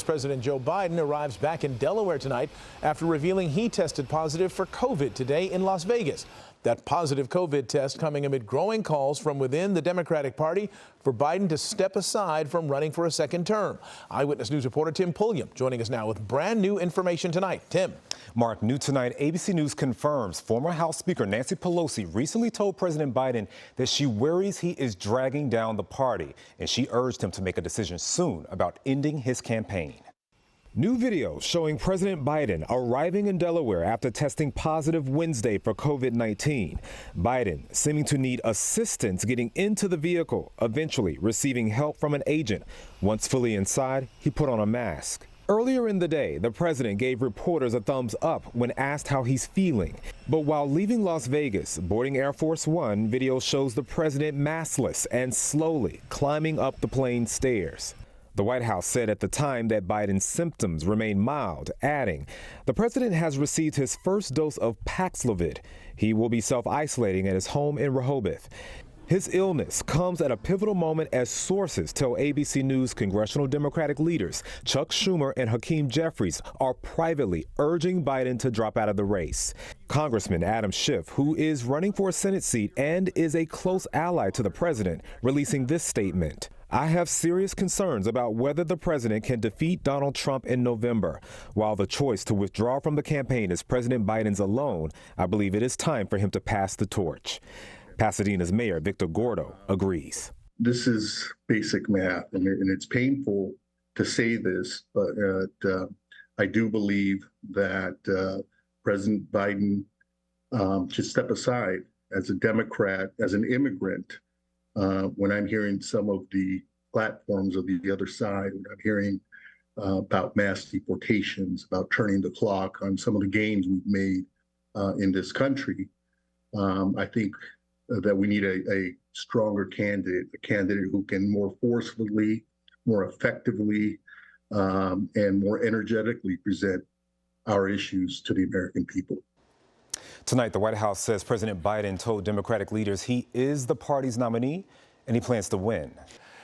President Joe Biden arrives back in Delaware tonight after revealing he tested positive for COVID today in Las Vegas. That positive COVID test coming amid growing calls from within the Democratic Party for Biden to step aside from running for a second term. Eyewitness News reporter Tim Pulliam joining us now with brand new information tonight. Tim. Mark, new tonight, ABC News confirms former House Speaker Nancy Pelosi recently told President Biden that she worries he is dragging down the party, and she urged him to make a decision soon about ending his campaign. New video showing President Biden arriving in Delaware after testing positive Wednesday for COVID-19. Biden seeming to need assistance getting into the vehicle, eventually receiving help from an agent. Once fully inside, he put on a mask. Earlier in the day, the president gave reporters a thumbs up when asked how he's feeling. But while leaving Las Vegas, boarding Air Force One, video shows the president maskless and slowly climbing up the plane stairs. The White House said at the time that Biden's symptoms remain mild, adding, the president has received his first dose of Paxlovid. He will be self-isolating at his home in Rehoboth. His illness comes at a pivotal moment as sources tell ABC News congressional Democratic leaders Chuck Schumer and Hakeem Jeffries are privately urging Biden to drop out of the race. Congressman Adam Schiff, who is running for a Senate seat and is a close ally to the president, releasing this statement. I have serious concerns about whether the president can defeat Donald Trump in November. While the choice to withdraw from the campaign is President Biden's alone, I believe it is time for him to pass the torch. Pasadena's Mayor Victor Gordo agrees. This is basic math, and it's painful to say this, but I do believe that President Biden should step aside as a Democrat, as an immigrant. When I'm hearing some of the platforms of the other side, when I'm hearing about mass deportations, about turning the clock on some of the gains we've made in this country, I think that we need a stronger candidate, a candidate who can more forcefully, more effectively, and more energetically present our issues to the American people. Tonight, the White House says President Biden told Democratic leaders he is the party's nominee and he plans to win.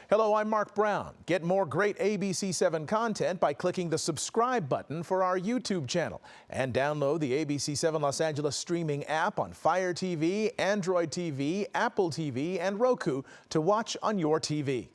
Hello, I'm Mark Brown. Get more great ABC7 content by clicking the subscribe button for our YouTube channel and download the ABC7 Los Angeles streaming app on Fire TV, Android TV, Apple TV, and Roku to watch on your TV.